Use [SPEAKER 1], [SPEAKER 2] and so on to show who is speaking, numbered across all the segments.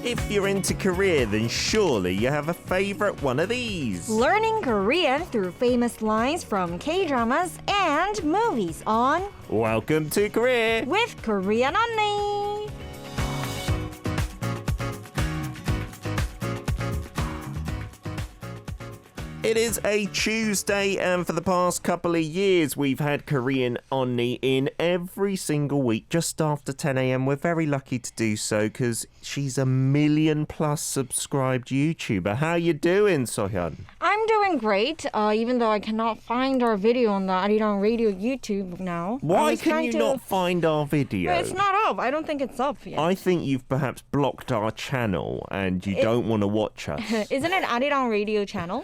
[SPEAKER 1] If you're into Korea, then surely you have a favorite one of these.
[SPEAKER 2] Learning Korean through famous lines from K-dramas and movies on
[SPEAKER 1] Welcome to Korea
[SPEAKER 2] with Korean Unnie.
[SPEAKER 1] It is a Tuesday, and for the past couple of years, we've had Korean Unnie in every single week just after 10 a.m. We're very lucky to do so because she's a 1 million+ subscribed YouTuber. How you doing, Sohyun?
[SPEAKER 2] I'm doing great, even though I cannot find our video on the ARIRANG RADIO YouTube now.
[SPEAKER 1] Why can you not find our video?
[SPEAKER 2] It's not up. I don't think it's up yet.
[SPEAKER 1] I think you've perhaps blocked our channel and you don't want to watch us.
[SPEAKER 2] Isn't it ARIRANG RADIO channel?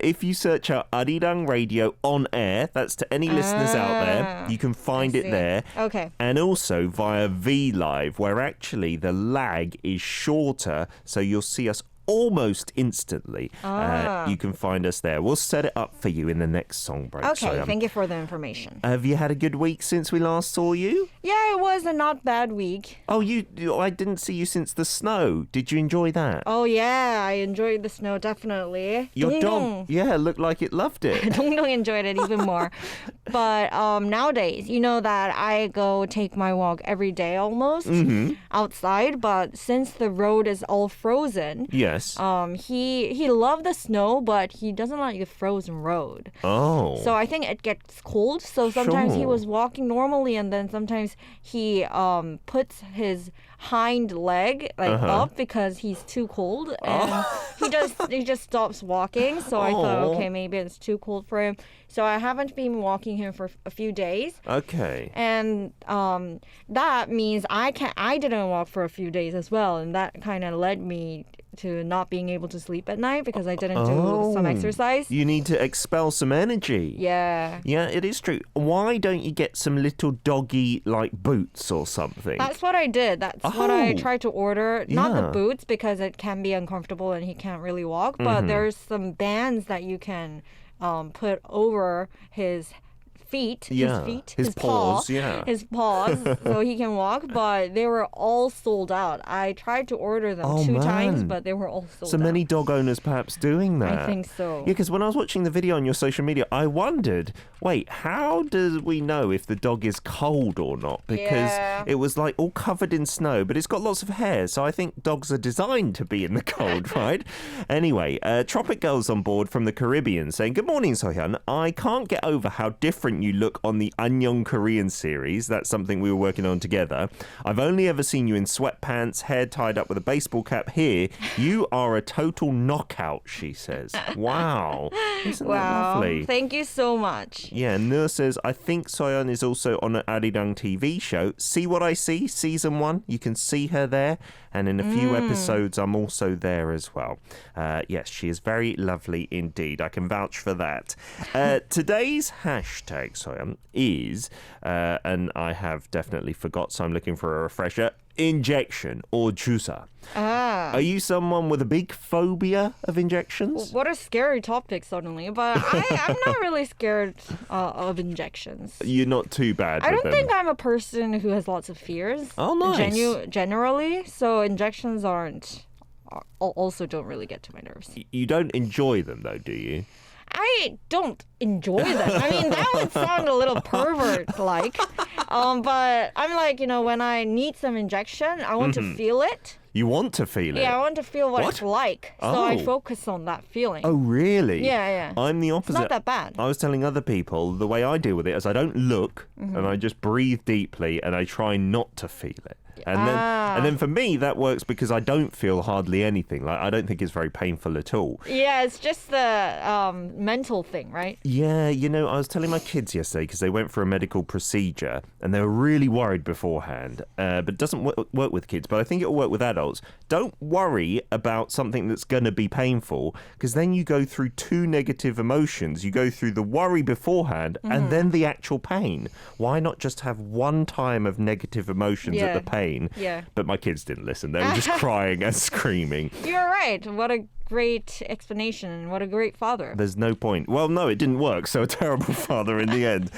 [SPEAKER 1] If you search out ARIRANG RADIO on air, that's to any listeners out there, you can find it there.
[SPEAKER 2] Okay.
[SPEAKER 1] And also via VLive, where actually the lag is shorter, so you'll see us almost instantly. You can find us there. We'll set it up for you in the next song break.
[SPEAKER 2] Okay, thank you for the information.
[SPEAKER 1] Have you had a good week since we last saw you?
[SPEAKER 2] Yeah, it was a not bad week.
[SPEAKER 1] Oh, I didn't see you since the snow. Did you enjoy that?
[SPEAKER 2] Oh, yeah, I enjoyed the snow, definitely.
[SPEAKER 1] Your dog, looked like it loved it.
[SPEAKER 2] Dongdong enjoyed it even more. But nowadays, you know that I go take my walk every day almost outside, but since the road is all frozen,
[SPEAKER 1] yes.
[SPEAKER 2] He loved the snow, but he doesn't like the frozen road.
[SPEAKER 1] Oh.
[SPEAKER 2] So I think it gets cold. So sometimes he was walking normally, and then sometimes he puts his hind leg up because he's too cold, and he just stops walking. So I thought, okay, maybe it's too cold for him. So I haven't been walking him for a few days.
[SPEAKER 1] Okay.
[SPEAKER 2] And that means I didn't walk for a few days as well, and that kind of led me to not being able to sleep at night because I didn't do some exercise.
[SPEAKER 1] You need to expel some energy.
[SPEAKER 2] Yeah.
[SPEAKER 1] Yeah, it is true. Why don't you get some little doggy like boots or something?
[SPEAKER 2] That's what I did. That's what I tried to order. Not the
[SPEAKER 1] Yeah.
[SPEAKER 2] boots because it can be uncomfortable and he can't really walk, but there's some bands that you can put over his feet, his
[SPEAKER 1] paws,
[SPEAKER 2] his paws, so he can walk, but they were all sold out. I tried to order them two times, but they were all sold out.
[SPEAKER 1] So many dog owners perhaps doing that.
[SPEAKER 2] I think so.
[SPEAKER 1] Yeah, because when I was watching the video on your social media, I wondered, wait, how do we know if the dog is cold or not? Because it was like all covered in snow, but it's got lots of hair, so I think dogs are designed to be in the cold, right? Anyway, Tropic Girl's on board from the Caribbean saying, "Good morning, Sohyun. I can't get over how different you look on the Annyeong Korean series. That's something we were working on together. I've only ever seen you in sweatpants, hair tied up with a baseball cap. Here, you are a total knockout," she says. Wow. Isn't that lovely?
[SPEAKER 2] Thank you so much.
[SPEAKER 1] Yeah, and Nur says, "I think Soyeon is also on an ARIRANG TV show. See What I See, season 1. You can see her there. And in a few episodes, I'm also there as well." Yes, she is very lovely indeed. I can vouch for that. Today's hashtag, Soyeon, is, and I have definitely forgot, so I'm looking for a refresher, injection or jusa. Are you someone with a big phobia of injections?
[SPEAKER 2] What a scary topic suddenly, but I'm not really scared of injections.
[SPEAKER 1] You're not too bad
[SPEAKER 2] I
[SPEAKER 1] with
[SPEAKER 2] don't
[SPEAKER 1] them.
[SPEAKER 2] think I'm a person who has lots of fears.
[SPEAKER 1] Oh, nice.
[SPEAKER 2] Generally, so injections also don't really get to my nerves.
[SPEAKER 1] You don't enjoy them though, do you?
[SPEAKER 2] I don't enjoy them. I mean, that would sound a little pervert-like. But I'm like, when I need some injection, I want to feel it.
[SPEAKER 1] You want to feel it?
[SPEAKER 2] Yeah, I want to feel what it's like. So I
[SPEAKER 1] Oh.
[SPEAKER 2] focus on that feeling.
[SPEAKER 1] Oh, really?
[SPEAKER 2] Yeah.
[SPEAKER 1] I'm the opposite.
[SPEAKER 2] It's not that bad.
[SPEAKER 1] I was telling other people the way I deal with it is I don't look and I just breathe deeply and I try not to feel it. And then for me that works because I don't feel hardly anything. Like I don't think it's very painful at all.
[SPEAKER 2] Yeah, it's just the mental thing, right?
[SPEAKER 1] Yeah, I was telling my kids yesterday because they went for a medical procedure and they were really worried beforehand. But it doesn't work with kids, but I think it'll work with adults. Don't worry about something that's going to be painful because then you go through two negative emotions. You go through the worry beforehand and then the actual pain. Why not just have one time of negative emotions at the pain pain.
[SPEAKER 2] Yeah.
[SPEAKER 1] But my kids didn't listen. They were just crying and screaming.
[SPEAKER 2] You're right. What a great explanation and what a great father.
[SPEAKER 1] There's no point. Well, no, it didn't work, so a terrible father in the end.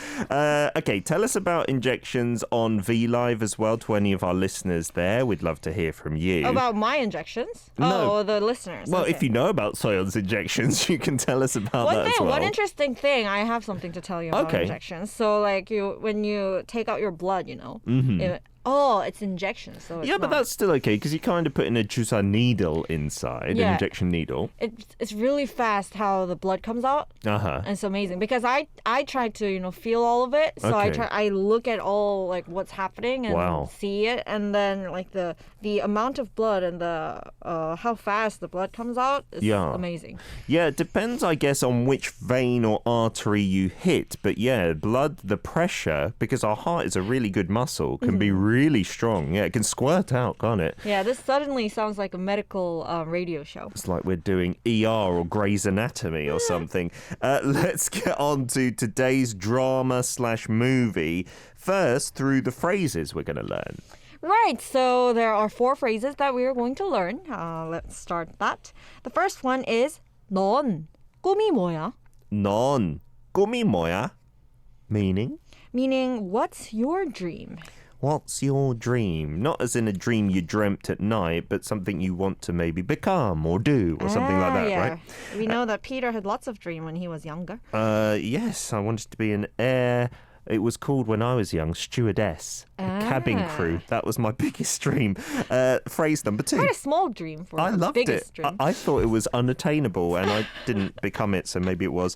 [SPEAKER 1] Okay, tell us about injections on VLive as well to any of our listeners there. We'd love to hear from you.
[SPEAKER 2] About my injections?
[SPEAKER 1] No.
[SPEAKER 2] Oh, the listeners.
[SPEAKER 1] Well,
[SPEAKER 2] okay.
[SPEAKER 1] if you know about Soyeon's injections, you can tell us about that as well.
[SPEAKER 2] One interesting thing, I have something to tell you about injections. So, like, when you take out your blood, it's injections. So it's
[SPEAKER 1] but that's still okay because you kind of put in a jusa needle inside, an injection needle.
[SPEAKER 2] It's really fast how the blood comes out.
[SPEAKER 1] Uh-huh.
[SPEAKER 2] And it's amazing because I tried to feel all of it. So I look at all like what's happening and see it, and then like the amount of blood and the how fast the blood comes out is amazing. Yeah,
[SPEAKER 1] it depends, I guess, on which vein or artery you hit. But the pressure, because our heart is a really good muscle, can be really strong. Yeah, it can squirt out, can't it?
[SPEAKER 2] Yeah, this suddenly sounds like a medical radio show.
[SPEAKER 1] It's like we're doing ER or Grey's Anatomy or something. Let's get on to today's drama/movie. First, through the phrases we're going to learn.
[SPEAKER 2] Right, so there are 4 phrases that we are going to learn. Let's start that. The first one is 넌 꿈이 뭐야?
[SPEAKER 1] 넌 꿈이 뭐야?
[SPEAKER 2] Meaning, what's your dream?
[SPEAKER 1] What's your dream? Not as in a dream you dreamt at night, but something you want to maybe become or do or something like that, right?
[SPEAKER 2] We know that Peter had lots of dreams when he was younger.
[SPEAKER 1] Yes, I wanted to be an air... It was called when I was young, stewardess, cabin crew. That was my biggest dream. Phrase number 2.
[SPEAKER 2] Quite a small dream for
[SPEAKER 1] I
[SPEAKER 2] the
[SPEAKER 1] loved
[SPEAKER 2] biggest
[SPEAKER 1] it.
[SPEAKER 2] dream.
[SPEAKER 1] I thought it was unattainable and I didn't become it, so maybe it was.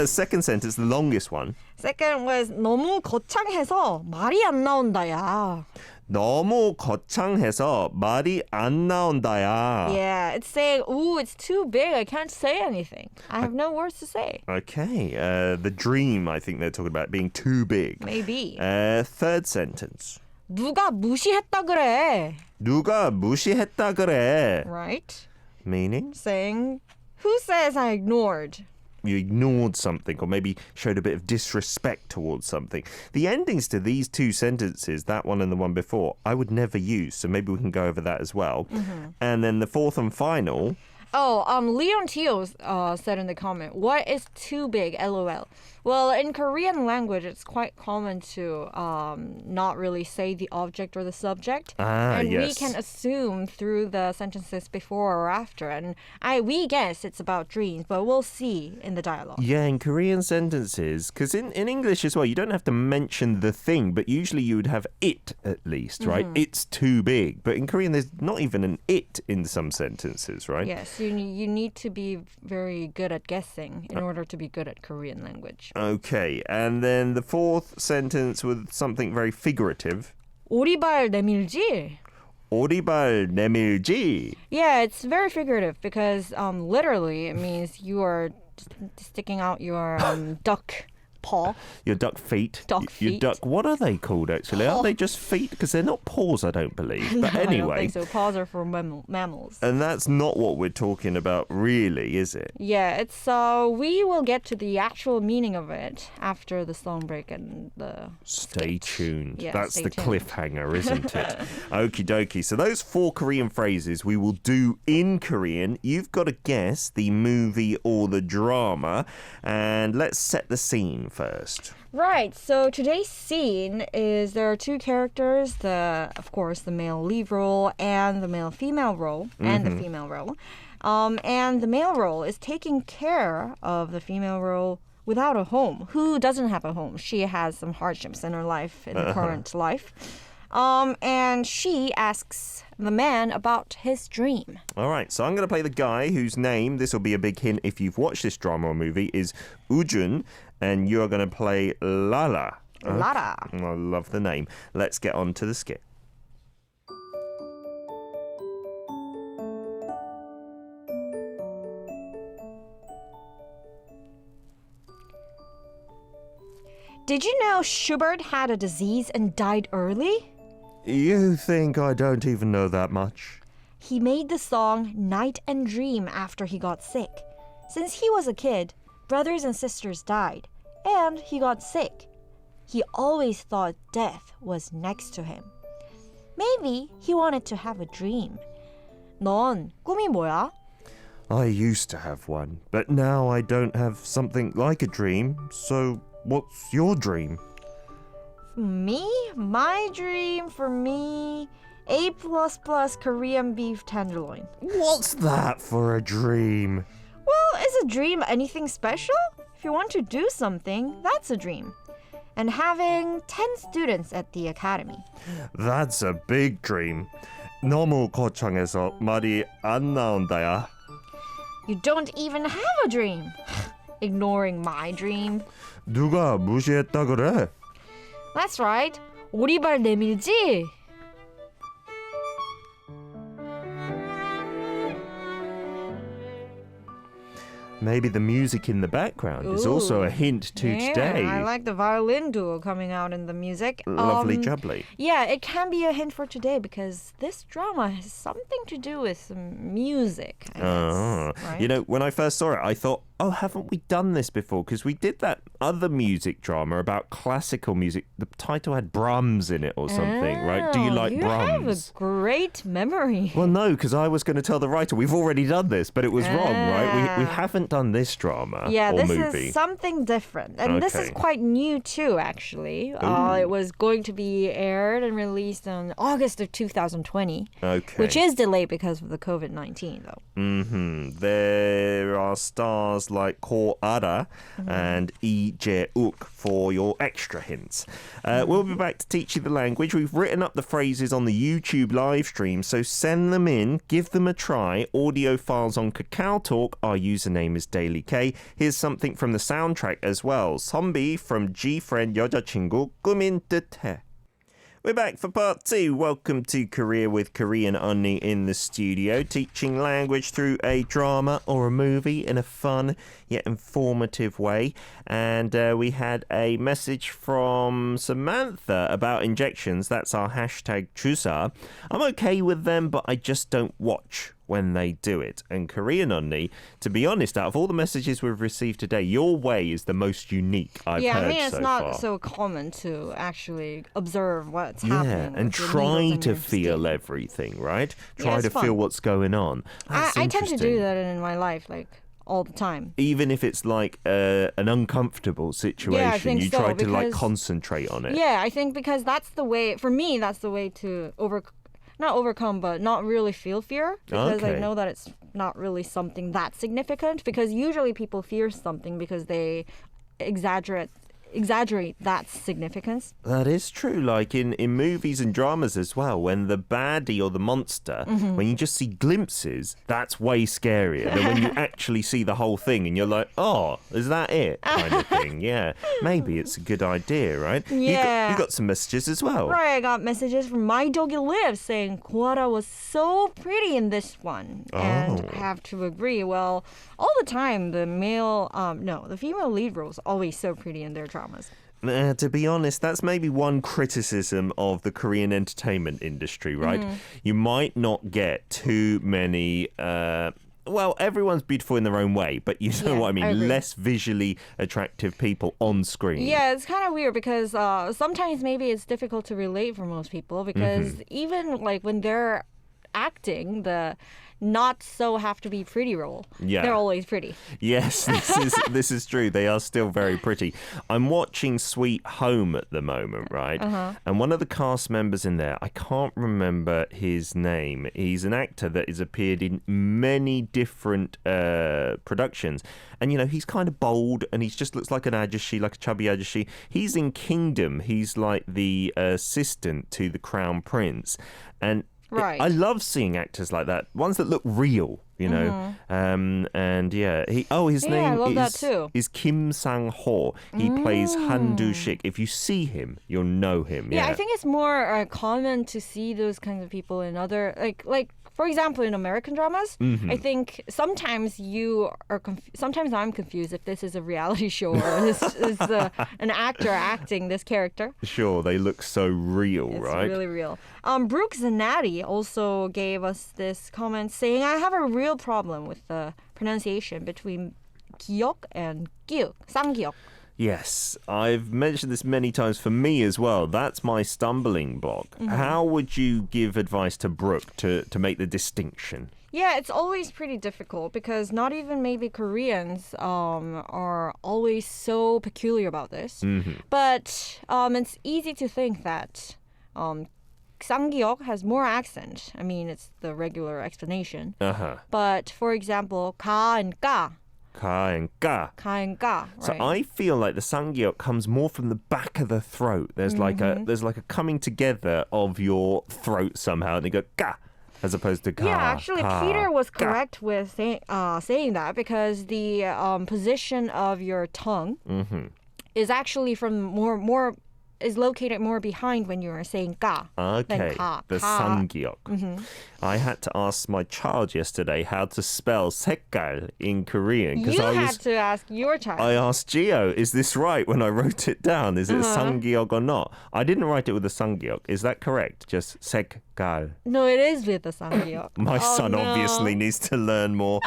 [SPEAKER 1] Second sentence, the longest one.
[SPEAKER 2] Second was 너무 거창해서 말이 안 나온다야.
[SPEAKER 1] 너무 거창해서 말이 안 나온다야.
[SPEAKER 2] Yeah, it's saying, ooh, it's too big. I can't say anything. I have no words to say.
[SPEAKER 1] Okay, the dream, I think they're talking about being too big.
[SPEAKER 2] Maybe.
[SPEAKER 1] Third sentence.
[SPEAKER 2] 누가 무시했다 그래.
[SPEAKER 1] 누가 무시했다 그래.
[SPEAKER 2] Right.
[SPEAKER 1] Meaning?
[SPEAKER 2] Saying, who says I ignored?
[SPEAKER 1] You ignored something or maybe showed a bit of disrespect towards something. The endings to these 2 sentences, that one and the one before, I would never use, so maybe we can go over that as well. And then the fourth and final...
[SPEAKER 2] Leon Teo said in the comment, what is too big, LOL? Well, in Korean language, it's quite common to not really say the object or the subject. And we can assume through the sentences before or after. And we guess it's about dreams, but we'll see in the dialogue.
[SPEAKER 1] Yeah, in Korean sentences, because in English as well, you don't have to mention the thing, but usually you would have it at least, right? It's too big. But in Korean, there's not even an it in some sentences, right?
[SPEAKER 2] Yes, you need to be very good at guessing in order to be good at Korean language.
[SPEAKER 1] Okay, and then the fourth sentence with something very figurative.
[SPEAKER 2] 오리발 내밀지?
[SPEAKER 1] 오리발 내밀지?
[SPEAKER 2] Yeah, it's very figurative because literally it means you are sticking out your duck paw.
[SPEAKER 1] Your duck feet.
[SPEAKER 2] Your
[SPEAKER 1] duck. What are they called actually? Are they just feet? Because they're not paws, I don't believe. But anyway,
[SPEAKER 2] I don't think so. Paws are for mammals.
[SPEAKER 1] And that's not what we're talking about, really, is it?
[SPEAKER 2] Yeah, it's. We will get to the actual meaning of it after the song break and the.
[SPEAKER 1] Stay tuned.
[SPEAKER 2] Yeah,
[SPEAKER 1] that's the cliffhanger, isn't it? Okie dokie. So those 4 Korean phrases we will do in Korean. You've got to guess the movie or the drama, and let's set the scene first.
[SPEAKER 2] Right, so today's scene is there are 2 characters, of course, the male lead role and the male-female role, and the female role. And the male role is taking care of the female role without a home. Who doesn't have a home? She has some hardships in her life, in the current life. And she asks the man about his dream.
[SPEAKER 1] All right, so I'm going to play the guy whose name, this will be a big hint if you've watched this drama or movie, is Ujun, and you're going to play Lala.
[SPEAKER 2] Lara.
[SPEAKER 1] I love the name. Let's get on to the skit.
[SPEAKER 2] Did you know Schubert had a disease and died early?
[SPEAKER 1] You think I don't even know that much?
[SPEAKER 2] He made the song Night and Dream after he got sick. Since he was a kid, brothers and sisters died, and he got sick. He always thought death was next to him. Maybe he wanted to have a dream. 넌 꿈이 뭐야?
[SPEAKER 1] I used to have one, but now I don't have something like a dream. So, what's your dream?
[SPEAKER 2] Me? My dream for me, A++ Korean beef tenderloin.
[SPEAKER 1] What's that for a dream?
[SPEAKER 2] Well, is a dream anything special? If you want to do something, that's a dream. And having 10 students at the academy.
[SPEAKER 1] That's a big dream. 너무 거창해서 말이 안 나온다야.
[SPEAKER 2] You don't even have a dream. Ignoring my dream.
[SPEAKER 1] 누가 무시했다 그래?
[SPEAKER 2] That's right. 오리발 내밀지?
[SPEAKER 1] Maybe the music in the background is also a hint to today.
[SPEAKER 2] I like the violin duo coming out in the music.
[SPEAKER 1] Lovely jubbly.
[SPEAKER 2] Yeah, it can be a hint for today because this drama has something to do with some music. I guess, right?
[SPEAKER 1] You know, when I first saw it, I thought, oh, haven't we done this before? Because we did that other music drama about classical music. The title had Brahms in it or something, right? Do you like Brahms?
[SPEAKER 2] You have a great memory.
[SPEAKER 1] Well, no, because I was going to tell the writer we've already done this, but it was wrong, right? We haven't done this drama or
[SPEAKER 2] this
[SPEAKER 1] movie.
[SPEAKER 2] Is something different. And this is quite new too, actually. It was going to be aired and released in August of 2020.
[SPEAKER 1] Okay.
[SPEAKER 2] Which is delayed because of the COVID-19, though.
[SPEAKER 1] There are stars like Ko Ara and Lee Jae-uk for your extra hints. We'll be back to teach you the language. We've written up the phrases on the YouTube live stream, so send them in, give them a try. Audio files on Kakao Talk. Our username is Daily K. Here's something from the soundtrack as well. Sombi from G-Friend 여자친구 꿈인 듯해. We're back for part 2. Welcome to Korea with Korean Unnie in the studio, teaching language through a drama or a movie in a fun yet informative way. And we had a message from Samantha about injections. That's our hashtag 주사. I'm okay with them, but I just don't watch when they do it. And Korean Unnie, to be honest, out of all the messages we've received today, your way is the most unique I've heard so far.
[SPEAKER 2] Yeah, I mean, it's not so common to actually observe what's happening.
[SPEAKER 1] And try to feel everything, right? Try to feel what's going on.
[SPEAKER 2] I tend to do that in my life, like, all the time.
[SPEAKER 1] Even if it's like an uncomfortable situation, you try to like concentrate on it.
[SPEAKER 2] Yeah, I think because that's the way, for me, that's the way to not overcome, but not really feel fear, because I know that it's not really something that significant, because usually people fear something because they exaggerate that significance.
[SPEAKER 1] That is true. Like in movies and dramas as well, when the baddie or the monster, when you just see glimpses, that's way scarier than when you actually see the whole thing and you're like, oh, is that it? Kind of thing. Yeah. Maybe it's a good idea, right?
[SPEAKER 2] Yeah.
[SPEAKER 1] You got some messages as well.
[SPEAKER 2] Right. I got messages from My Doggy Lives saying Koara was so pretty in this one. And I have to agree. Well, all the time, the female lead role is always so pretty in their dramas.
[SPEAKER 1] To be honest, that's maybe one criticism of the Korean entertainment industry, right? You might not get too many... everyone's beautiful in their own way, but you know what I mean? Less visually attractive people on screen.
[SPEAKER 2] Yeah, it's kind of weird because sometimes maybe it's difficult to relate for most people because even like when they're acting, the not so have to be pretty role. Yeah. They're always pretty.
[SPEAKER 1] Yes, this is true. They are still very pretty. I'm watching Sweet Home at the moment, right? And one of the cast members in there, I can't remember his name. He's an actor that has appeared in many different productions. And, you know, he's kind of bold and he just looks like an ajashi, like a chubby ajashi. He's in Kingdom. He's like the assistant to the Crown Prince. And
[SPEAKER 2] right.
[SPEAKER 1] I love seeing actors like that, ones that look real, you know. And yeah, his name is Kim Sang-ho. He plays Han Du-sik. If you see him, you'll know him.
[SPEAKER 2] Yeah, I think it's more common to see those kinds of people in other like. For example, in American dramas, I think sometimes sometimes I'm confused if this is a reality show or this is an actor acting this character.
[SPEAKER 1] Sure, they look so real, right?
[SPEAKER 2] It's really real. Brooke Zanatti also gave us this comment saying, I have a real problem with the pronunciation between 기억 and 기억, 쌍기억.
[SPEAKER 1] Yes, I've mentioned this many times for me as well. That's my stumbling block. How would you give advice to Brooke to make the distinction?
[SPEAKER 2] Yeah, it's always pretty difficult because not even maybe Koreans are always so peculiar about this. But it's easy to think that 쌍기역 has more accent. I mean, it's the regular explanation. But for example, 가 and 까.
[SPEAKER 1] Ka and ga.
[SPEAKER 2] 가 and 까.
[SPEAKER 1] So
[SPEAKER 2] Right.
[SPEAKER 1] I feel like the 쌍기역 comes more from the back of the throat. There's like a coming together of your throat somehow, and they go ga as opposed to ka.
[SPEAKER 2] Yeah, actually,
[SPEAKER 1] ka,
[SPEAKER 2] Peter was
[SPEAKER 1] ga.
[SPEAKER 2] correct with saying that because the position of your tongue is actually from more is located more behind when you're saying 가 than
[SPEAKER 1] Okay,
[SPEAKER 2] 가.
[SPEAKER 1] the
[SPEAKER 2] 가.
[SPEAKER 1] 쌍기역. I had to ask my child yesterday how to spell 색깔 in Korean
[SPEAKER 2] You
[SPEAKER 1] I
[SPEAKER 2] had to ask your child.
[SPEAKER 1] I asked Gio, is this right when I wrote it down? Is it 쌍기역 or not? I didn't write it with a 쌍기역. Is that correct? Just 색깔.
[SPEAKER 2] No, it is with the 쌍기역.
[SPEAKER 1] My
[SPEAKER 2] Oh,
[SPEAKER 1] son
[SPEAKER 2] no.
[SPEAKER 1] obviously needs to learn more.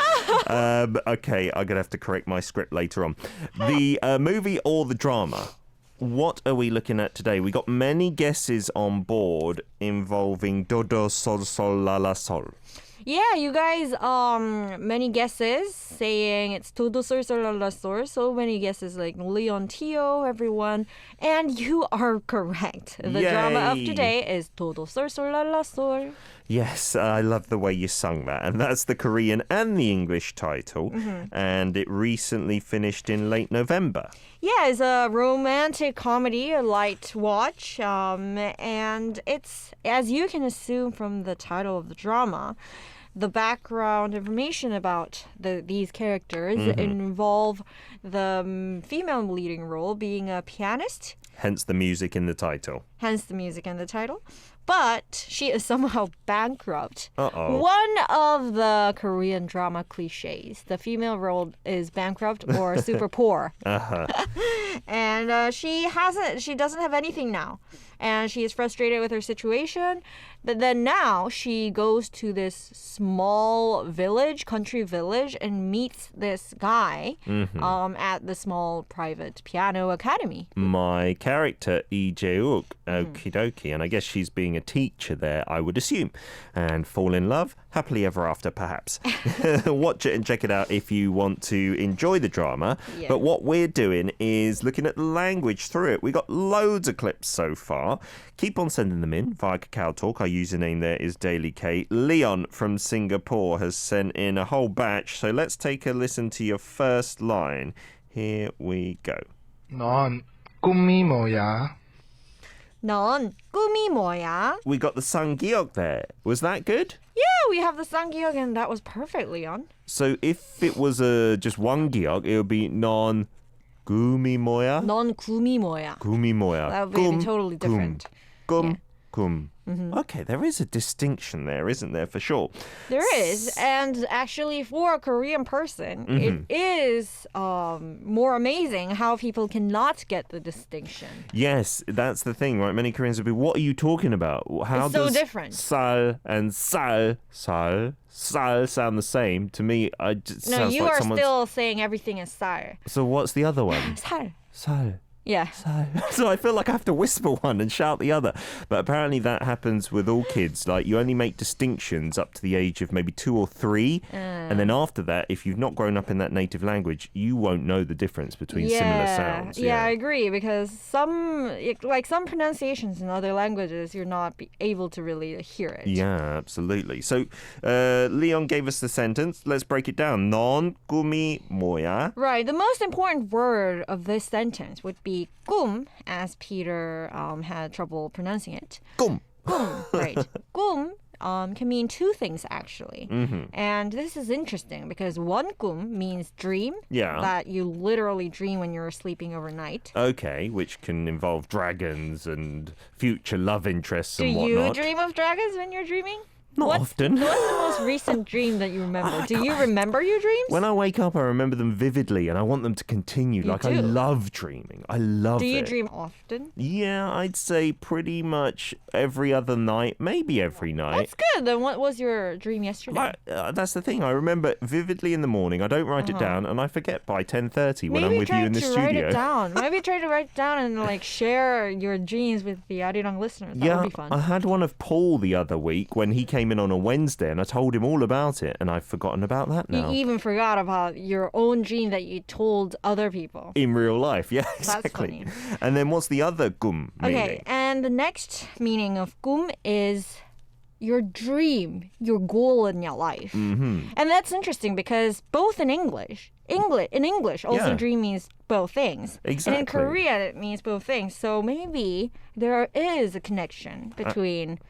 [SPEAKER 1] Okay, I'm going to have to correct my script later on. The movie or the drama? What are we looking at today? We got many guesses on board involving dodo sol sol la la sol.
[SPEAKER 2] Yeah, you guys, many guesses saying it's todo sol sol la la sol. So many guesses like Leon Tio, everyone. And you are correct. The drama of
[SPEAKER 1] Yay.
[SPEAKER 2] today is todo sol sol la la sol.
[SPEAKER 1] Yes, I love the way you sung that. And that's the Korean and the English title. And it recently finished in late November.
[SPEAKER 2] Yeah, it's a romantic comedy, a light watch. And it's, as you can assume from the title of the drama, the background information about these characters involve the female leading role being a pianist,
[SPEAKER 1] Hence the music in the title.
[SPEAKER 2] hence the music in the title. But she is somehow bankrupt.
[SPEAKER 1] Uh-oh.
[SPEAKER 2] One of the Korean drama cliches. The female role is bankrupt or super poor. And she doesn't have anything now. And she is frustrated with her situation. But then now she goes to this small village, country village, and meets this guy at the small private piano academy.
[SPEAKER 1] My character, Lee Jae-uk, okie dokie, and I guess she's being a teacher there, I would assume, and fall in love, happily ever after, perhaps. Watch it and check it out if you want to enjoy the drama.
[SPEAKER 2] Yeah.
[SPEAKER 1] But what we're doing is looking at the language through it. We got loads of clips so far. Keep on sending them in via Kakao Talk. Our username there is Daily K. Leon from Singapore has sent in a whole batch, so let's take a listen to your first line. Here we go.
[SPEAKER 3] 넌 꿈이 뭐야?
[SPEAKER 2] 넌 꿈이 뭐야?
[SPEAKER 1] We got the 쌍기역 there. Was that good?
[SPEAKER 2] Yeah, we have the 쌍기역, and that was perfect, Leon.
[SPEAKER 1] So if it was just one 기억, it would be 넌 꿈이 뭐야?
[SPEAKER 2] 넌 꿈이 뭐야?
[SPEAKER 1] 꿈이 뭐야?
[SPEAKER 2] That would be totally different.
[SPEAKER 1] 꿈, 꿈. Okay, there is a distinction there, isn't there, for sure?
[SPEAKER 2] There is, and actually for a Korean person, it is more amazing how people cannot get the distinction.
[SPEAKER 1] Yes, that's the thing, right? Many Koreans would be, what are you talking about? How
[SPEAKER 2] It's so
[SPEAKER 1] does
[SPEAKER 2] different.
[SPEAKER 1] 쌀 and 쌀 sound the same? To me, it just
[SPEAKER 2] No,
[SPEAKER 1] sounds
[SPEAKER 2] you
[SPEAKER 1] like
[SPEAKER 2] are
[SPEAKER 1] someone's...
[SPEAKER 2] still saying everything is 쌀.
[SPEAKER 1] So what's the other one?
[SPEAKER 2] 쌀.
[SPEAKER 1] 쌀.
[SPEAKER 2] Yeah.
[SPEAKER 1] So I feel like I have to whisper one and shout the other. But apparently that happens with all kids. Like, you only make distinctions up to the age of maybe 2 or 3. And then after that, if you've not grown up in that native language, you won't know the difference between similar sounds.
[SPEAKER 2] Yeah, I agree, because some pronunciations in other languages, you're not able to really hear it.
[SPEAKER 1] Yeah, absolutely. So Leon gave us the sentence. Let's break it down. 넌 꿈이 뭐야?
[SPEAKER 2] Right. The most important word of this sentence would be 꿈, as Peter had trouble pronouncing it.
[SPEAKER 1] 꿈.
[SPEAKER 2] 꿈, right. 꿈 can mean two things, actually. And this is interesting because one 꿈 means dream.
[SPEAKER 1] Yeah.
[SPEAKER 2] That you literally dream when you're sleeping overnight.
[SPEAKER 1] Okay, which can involve dragons and future love interests
[SPEAKER 2] Do
[SPEAKER 1] and
[SPEAKER 2] you
[SPEAKER 1] whatnot.
[SPEAKER 2] dream of dragons when you're dreaming?
[SPEAKER 1] Not often.
[SPEAKER 2] What's the most recent dream that you remember? Do you remember your dreams?
[SPEAKER 1] When I wake up, I remember them vividly, and I want them to continue.
[SPEAKER 2] You
[SPEAKER 1] I
[SPEAKER 2] do?
[SPEAKER 1] love dreaming. I love it.
[SPEAKER 2] Do you dream often?
[SPEAKER 1] Yeah, I'd say pretty much every other night, maybe every night.
[SPEAKER 2] That's good. Then what was your dream yesterday?
[SPEAKER 1] That's the thing. I remember it vividly in the morning. I don't write it down, and I forget by 10:30 when I'm
[SPEAKER 2] Maybe
[SPEAKER 1] with you in the
[SPEAKER 2] try to write
[SPEAKER 1] studio.
[SPEAKER 2] it down. Maybe try to write it down and like share your dreams with the ARIRANG listeners. That would be fun.
[SPEAKER 1] I had one of Paul the other week when he came in on a Wednesday, and I told him all about it, and I've forgotten about that now.
[SPEAKER 2] You even forgot about your own dream that you told other people.
[SPEAKER 1] In real life, yeah,
[SPEAKER 2] That's
[SPEAKER 1] exactly.
[SPEAKER 2] funny.
[SPEAKER 1] And then what's the other gum meaning?
[SPEAKER 2] Okay, and the next meaning of 꿈 is your dream, your goal in your life.
[SPEAKER 1] Mm-hmm.
[SPEAKER 2] And that's interesting because both in English also
[SPEAKER 1] Yeah.
[SPEAKER 2] dream means both things.
[SPEAKER 1] Exactly.
[SPEAKER 2] And in Korean it means both things. So maybe there is a connection between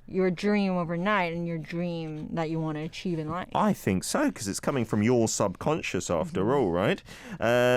[SPEAKER 2] your dream overnight and your dream that you want to achieve in life.
[SPEAKER 1] I think so, because it's coming from your subconscious after all, right?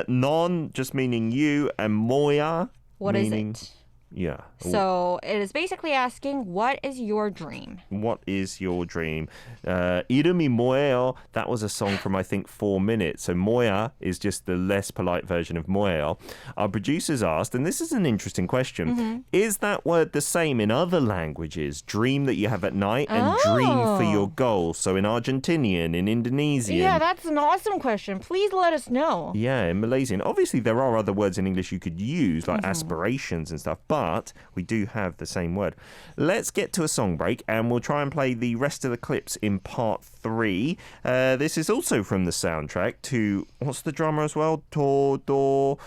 [SPEAKER 1] Non, just meaning you, and moya,
[SPEAKER 2] What is
[SPEAKER 1] meaning...
[SPEAKER 2] it?
[SPEAKER 1] Yeah.
[SPEAKER 2] So it is basically asking, what is your dream?
[SPEAKER 1] What is your dream? 이름이 뭐예요? That was a song from, I think, 4 minutes. So 뭐야 is just the less polite version of 뭐예요. Our producers asked, and this is an interesting question, is that word the same in other languages? Dream that you have at night and dream for your goal. So in Argentinian, in Indonesian.
[SPEAKER 2] Yeah, that's an awesome question. Please let us know.
[SPEAKER 1] Yeah, in Malaysian. Obviously, there are other words in English you could use, like aspirations and stuff, but we do have the same word. Let's get to a song break, and we'll try and play the rest of the clips in part 3. This is also from the soundtrack to, what's the drama as well? Todo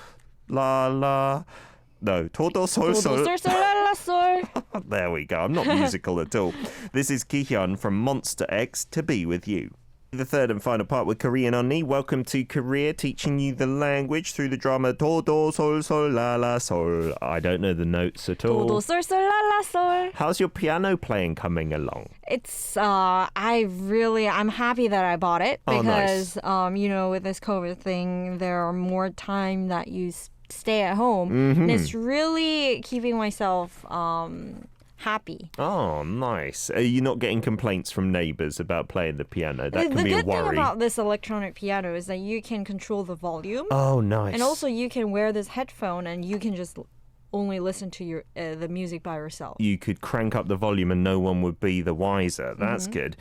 [SPEAKER 1] la la... No, Todo Sol Sol.
[SPEAKER 2] Sol, sol, la, la, sol.
[SPEAKER 1] There we go. I'm not musical at all. This is Kihyun from Monster X, To Be With You. The third and final part with Korean Unnie. Welcome to Korea, teaching you the language through the drama Do Sol Sol La La Sol. I don't know the notes at all.
[SPEAKER 2] Do, sol, sol, la, la, sol.
[SPEAKER 1] How's your piano playing coming along?
[SPEAKER 2] It's I'm happy that I bought it
[SPEAKER 1] Oh,
[SPEAKER 2] because
[SPEAKER 1] nice.
[SPEAKER 2] with this COVID thing, there are more time that you stay at home, and it's really keeping myself happy.
[SPEAKER 1] Oh, nice. Are you not getting complaints from neighbours about playing the piano? That can
[SPEAKER 2] The
[SPEAKER 1] be a
[SPEAKER 2] good thing
[SPEAKER 1] worry.
[SPEAKER 2] about this electronic piano is that you can control the volume.
[SPEAKER 1] Oh, nice.
[SPEAKER 2] And also you can wear this headphone and you can just only listen to your the music by yourself.
[SPEAKER 1] You could crank up the volume and no one would be the wiser. That's good.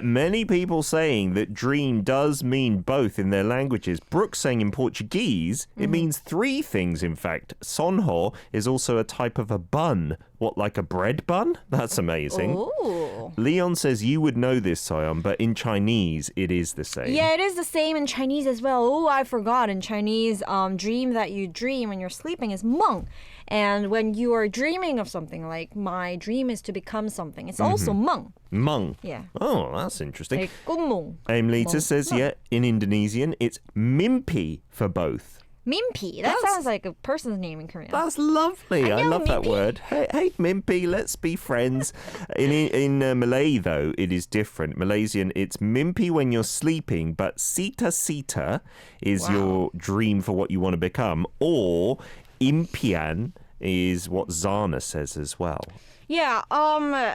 [SPEAKER 1] Many people saying that dream does mean both in their languages. Brooke saying in Portuguese, it means 3 things, in fact. Sonho is also a type of a bun. What, like a bread bun? That's amazing.
[SPEAKER 2] Ooh.
[SPEAKER 1] Leon says you would know this, Soyeon, but in Chinese, it is the same.
[SPEAKER 2] Yeah, it is the same in Chinese as well. Oh, I forgot. In Chinese, dream that you dream when you're sleeping is 梦. And when you are dreaming of something, like my dream is to become something, it's also 梦.
[SPEAKER 1] Mung.
[SPEAKER 2] Yeah.
[SPEAKER 1] Oh, that's interesting.
[SPEAKER 2] Like 꿈몽.
[SPEAKER 1] Aimlita says, yeah, in Indonesian, it's mimpi for both.
[SPEAKER 2] Mimpi. That sounds like a person's name in Korean.
[SPEAKER 1] That's lovely. I
[SPEAKER 2] Annyeong,
[SPEAKER 1] love that
[SPEAKER 2] Mimpi.
[SPEAKER 1] word. Hey, Mimpi, let's be friends. In Malay, though, it is different. Malaysian, it's Mimpi when you're sleeping, but Sita is your dream for what you want to become. Or impian is what Zana says as well.
[SPEAKER 2] Yeah,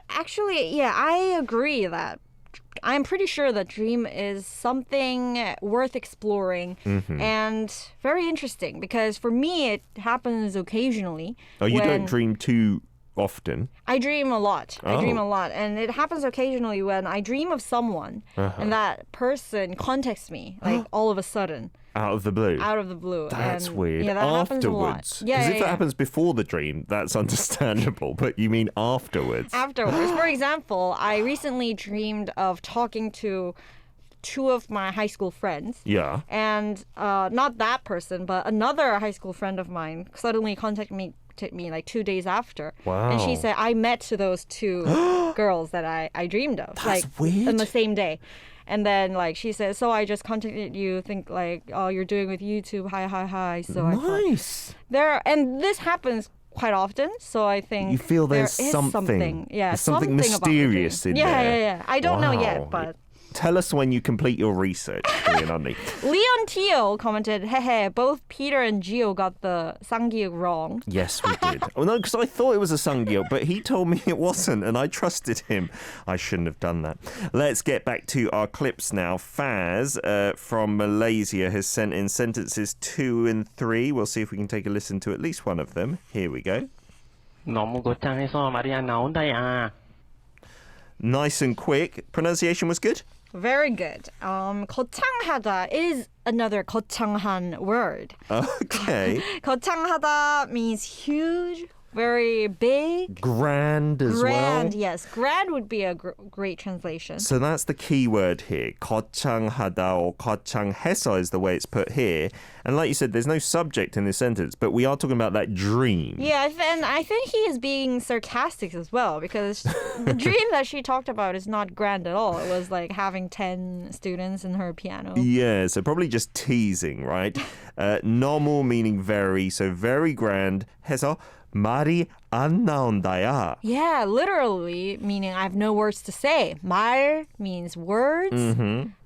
[SPEAKER 2] actually, yeah, I agree that I'm pretty sure that dream is something worth exploring and very interesting because for me it happens occasionally.
[SPEAKER 1] Oh, you
[SPEAKER 2] when
[SPEAKER 1] don't dream too often?
[SPEAKER 2] I dream a lot.
[SPEAKER 1] Oh.
[SPEAKER 2] I dream a lot. And it happens occasionally when I dream of someone and that person contacts me, like all of a sudden.
[SPEAKER 1] Out of the blue?
[SPEAKER 2] Out of the blue.
[SPEAKER 1] That's
[SPEAKER 2] And,
[SPEAKER 1] weird.
[SPEAKER 2] Yeah, that happens a lot.
[SPEAKER 1] Afterwards?
[SPEAKER 2] Yeah,
[SPEAKER 1] Because
[SPEAKER 2] yeah,
[SPEAKER 1] if that
[SPEAKER 2] yeah.
[SPEAKER 1] happens before the dream, that's understandable. But you mean afterwards?
[SPEAKER 2] Afterwards. For example, I recently dreamed of talking to 2 of my high school friends.
[SPEAKER 1] Yeah.
[SPEAKER 2] And not that person, but another high school friend of mine suddenly contacted me like 2 days after.
[SPEAKER 1] Wow.
[SPEAKER 2] And she said, I met those 2 girls that I dreamed of.
[SPEAKER 1] That's
[SPEAKER 2] like
[SPEAKER 1] weird.
[SPEAKER 2] on the same day. And then like she said, so I just contacted you, think like, oh, you're doing with YouTube, hi. So I thought
[SPEAKER 1] Nice.
[SPEAKER 2] and this happens quite often, so I think
[SPEAKER 1] You feel there's
[SPEAKER 2] there is
[SPEAKER 1] something.
[SPEAKER 2] Yeah,
[SPEAKER 1] There's something
[SPEAKER 2] about the dream.
[SPEAKER 1] mysterious in there.
[SPEAKER 2] Yeah. I don't know
[SPEAKER 1] Wow.
[SPEAKER 2] yet, but
[SPEAKER 1] Tell us when you complete your research, Korean Unnie.
[SPEAKER 2] Leon Teo commented, hehe, both Peter and Gio got the Sangyeok wrong.
[SPEAKER 1] Yes, we did. Oh, no, because I thought it was a Sangyeok, but he told me it wasn't, and I trusted him. I shouldn't have done that. Let's get back to our clips now. Faz from Malaysia has sent in sentences 2 and 3. We'll see if we can take a listen to at least one of them. Here we go.
[SPEAKER 4] 너무 거창해서 말이 안 나온다야.
[SPEAKER 1] Nice and quick. Pronunciation was good?
[SPEAKER 2] Very good. 거창하다 is another 거창한 word.
[SPEAKER 1] Okay.
[SPEAKER 2] 거창하다 means huge, very big.
[SPEAKER 1] Grand as well.
[SPEAKER 2] Grand, yes. Grand would be a great translation.
[SPEAKER 1] So that's the key word here. 거창하다 or 거창해서 is the way it's put here. And like you said, there's no subject in this sentence, but we are talking about that dream.
[SPEAKER 2] Yeah, and I think he is being sarcastic as well because the dream that she talked about is not grand at all. It was like having 10 students in her piano.
[SPEAKER 1] Yeah, so probably just teasing, right? 너무 meaning very, so very grand. 해서 말이 안 나온다야.
[SPEAKER 2] Yeah, literally meaning I have no words to say. 말 means words.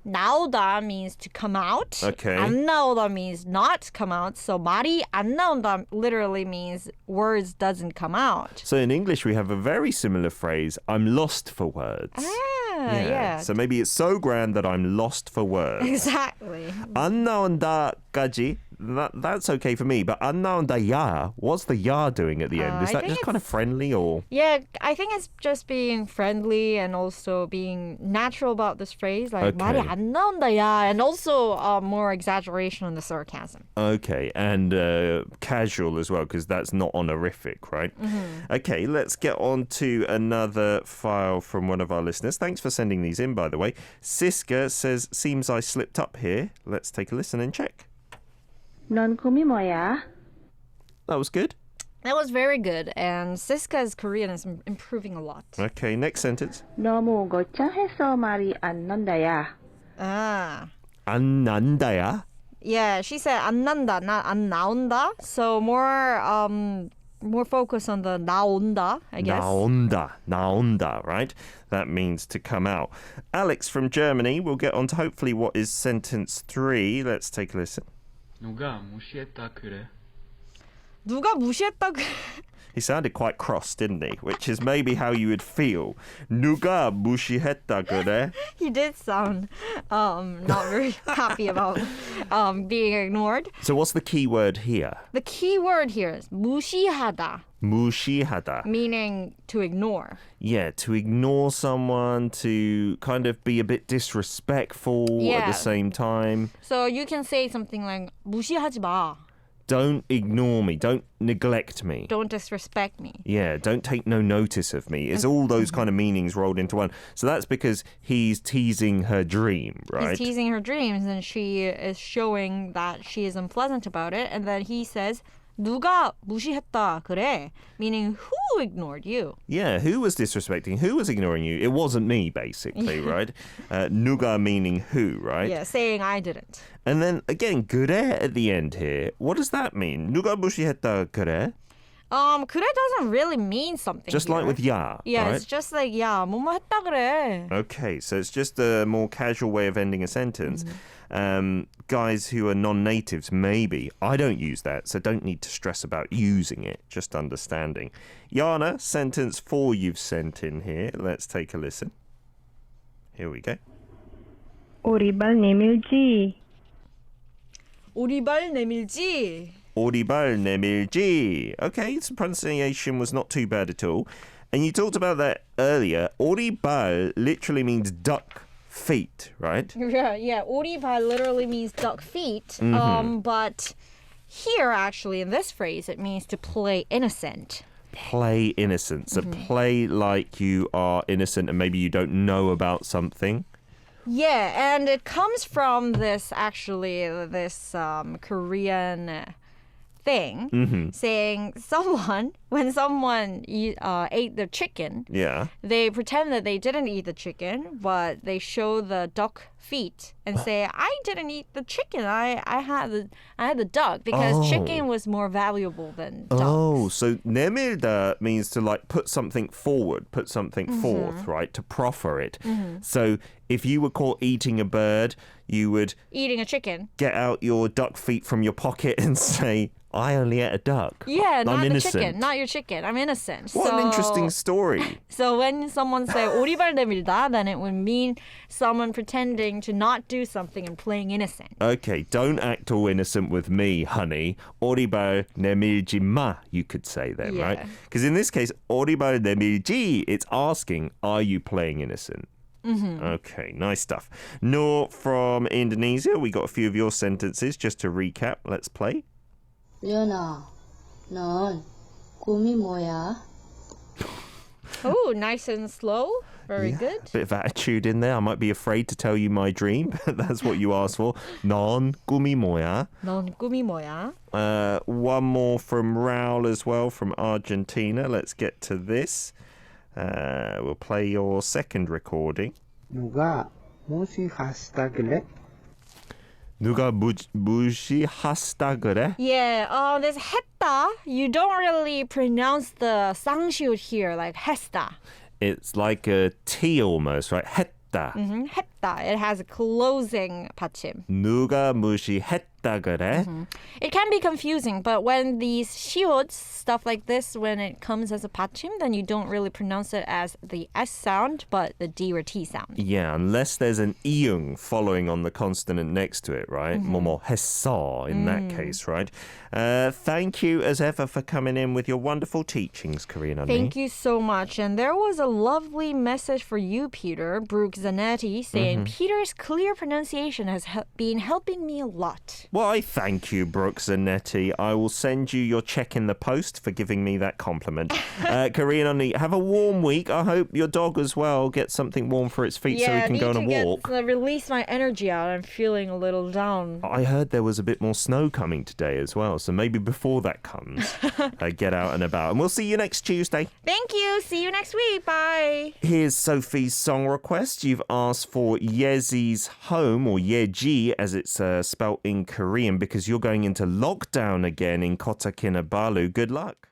[SPEAKER 2] 나오다 means to come out.
[SPEAKER 1] Okay.
[SPEAKER 2] 안 나오다 means not come out. So 말이 안 나온다 literally means words doesn't come out.
[SPEAKER 1] So in English, we have a very similar phrase, I'm lost for words.
[SPEAKER 2] Yeah.
[SPEAKER 1] So maybe it's so grand that I'm lost for words.
[SPEAKER 2] Exactly.
[SPEAKER 1] 안 나온다까지, that's okay for me. But 안 나온다야, what's the ya doing at the end? Is
[SPEAKER 2] I
[SPEAKER 1] that
[SPEAKER 2] think
[SPEAKER 1] just kind of friendly or?
[SPEAKER 2] Yeah, I think it's just being friendly and also being natural about this phrase. Like,
[SPEAKER 1] Okay.
[SPEAKER 2] 말이 안 나온다야. And also more exaggeration on the sarcasm.
[SPEAKER 1] Okay, and casual as well, because that's not honorific, right? Okay, let's get on to another file from one of our listeners. Thanks for sending these in, by the way. Siska says, seems I slipped up here. Let's take a listen and check.
[SPEAKER 5] 넌 꿈이 뭐야?
[SPEAKER 1] That was good.
[SPEAKER 2] That was very good. And Siska's Korean is improving a lot.
[SPEAKER 1] Okay, next sentence.
[SPEAKER 5] 너무 거창해서 말이 안 난다야.
[SPEAKER 2] Ah.
[SPEAKER 1] 안 난다야?
[SPEAKER 2] Yeah, she said 안 난다, not 안 나온다. So more focus on the 나온다, I guess.
[SPEAKER 1] 나온다, right? That means to come out. Alex from Germany will get on to hopefully what is sentence 3. Let's take a listen.
[SPEAKER 6] 누가 무시했다 그래?
[SPEAKER 2] 누가 무시했다 그래?
[SPEAKER 1] He sounded quite cross, didn't he? Which is maybe how you would feel. 누가 무시했다 그래?
[SPEAKER 2] He did sound not very happy about being ignored.
[SPEAKER 1] So what's the key word here?
[SPEAKER 2] The key word here is 무시하다,
[SPEAKER 1] 무시하다.
[SPEAKER 2] meaning to ignore.
[SPEAKER 1] Yeah, to ignore someone, to kind of be a bit disrespectful at
[SPEAKER 2] Yeah.
[SPEAKER 1] the same time.
[SPEAKER 2] So you can say something like 무시하지 마.
[SPEAKER 1] Don't ignore me. Don't neglect me.
[SPEAKER 2] Don't disrespect me.
[SPEAKER 1] Yeah, don't take no notice of me. It's all those kind of meanings rolled into one. So that's because he's teasing her dream, right?
[SPEAKER 2] He's teasing her dreams and she is showing that she is unpleasant about it. And then he says, 누가 무시했다 그래? Meaning, who ignored you?
[SPEAKER 1] Yeah, who was disrespecting? Who was ignoring you? It wasn't me, basically, right? 누가 meaning who, right?
[SPEAKER 2] Yeah, saying I didn't.
[SPEAKER 1] And then, again, 그래 at the end here. What does that mean? 누가 무시했다 그래?
[SPEAKER 2] 그래 doesn't really mean something
[SPEAKER 1] Just
[SPEAKER 2] here.
[SPEAKER 1] like with ya,
[SPEAKER 2] Yeah,
[SPEAKER 1] right?
[SPEAKER 2] it's just like, 야, 뭐뭐 했다 그래.
[SPEAKER 1] Okay, so it's just a more casual way of ending a sentence. Guys who are non-natives, maybe. I don't use that, so don't need to stress about using it, just understanding. Yana, sentence 4 you've sent in here. Let's take a listen. Here we go.
[SPEAKER 5] 오리발 내밀지.
[SPEAKER 2] 오리발 내밀지.
[SPEAKER 1] 오리발 내밀지. Okay, so pronunciation was not too bad at all. And you talked about that earlier. 오리발 literally means duck feet, right?
[SPEAKER 2] Yeah, 오리발 literally means duck feet. But here, actually, in this phrase, it means to play innocent.
[SPEAKER 1] Play innocent. So play like you are innocent and maybe you don't know about something.
[SPEAKER 2] Yeah, and it comes from this Korean thing saying when someone ate the chicken,
[SPEAKER 1] Yeah.
[SPEAKER 2] they pretend that they didn't eat the chicken, but they show the duck feet and say, I didn't eat the chicken. I had the duck because chicken was more valuable than duck.
[SPEAKER 1] Oh, so 내밀다 means to like put something forward, put something forth, right? To proffer it. So if you were caught eating a bird, you would
[SPEAKER 2] Eating a chicken.
[SPEAKER 1] get out your duck feet from your pocket and say, I only ate a duck.
[SPEAKER 2] Yeah, not
[SPEAKER 1] I'm
[SPEAKER 2] the
[SPEAKER 1] innocent.
[SPEAKER 2] chicken, not your chicken. I'm innocent.
[SPEAKER 1] What an interesting story.
[SPEAKER 2] So when someone say 오리발 내밀다, then it would mean someone pretending to not do something and playing innocent.
[SPEAKER 1] Okay, don't act all innocent with me, honey. 오리발 내밀지 마, you could say then, right? Because in this case, 오리발 내밀지, it's asking, are you playing innocent? Okay, nice stuff. Noor from Indonesia, we got a few of your sentences. Just to recap, let's play.
[SPEAKER 7] 연아, 넌 꿈이 뭐야?
[SPEAKER 2] Oh, nice and slow. Very good.
[SPEAKER 1] Bit of attitude in there. I might be afraid to tell you my dream, but that's what you asked for. 넌 꿈이 뭐야?
[SPEAKER 2] 넌 꿈이 뭐야?
[SPEAKER 1] One more from Raul as well, from Argentina. Let's get to this. We'll play your second recording.
[SPEAKER 3] 누가 무시하시다 그래?
[SPEAKER 1] 누가 무시하시다 그래?
[SPEAKER 2] Yeah, this 했다, you don't really pronounce the 쌍시옷 here, like 했다.
[SPEAKER 1] It's like a T almost, right? 했다.
[SPEAKER 2] 했다. It has a closing 받침.
[SPEAKER 1] 누가 무시했다 그래?
[SPEAKER 2] It can be confusing, but when these 시옷, stuff like this, when it comes as a 받침, then you don't really pronounce it as the S sound, but the D or T sound.
[SPEAKER 1] Yeah, unless there's an iung following on the consonant next to it, right? 뭐뭐 했어 in that case, right? Thank you as ever for coming in with your wonderful teachings, Korean Unnie.
[SPEAKER 2] Thank you so much. And there was a lovely message for you, Peter. Brooke Zanetti saying, Peter's clear pronunciation has been helping me a lot.
[SPEAKER 1] Well, I thank you, Brooke Zanetti. I will send you your check in the post for giving me that compliment. Korean Unnie, have a warm week. I hope your dog as well gets something warm for its feet so he can go on a walk.
[SPEAKER 2] Release my energy out. I'm feeling a little down.
[SPEAKER 1] I heard there was a bit more snow coming today as well, so maybe before that comes, get out and about. And we'll see you next Tuesday.
[SPEAKER 2] Thank you. See you next week. Bye.
[SPEAKER 1] Here's Sophie's song request. You've asked for Yezi's Home, or Yeji as it's spelt in Korean, because you're going into lockdown again in Kota Kinabalu. Good luck.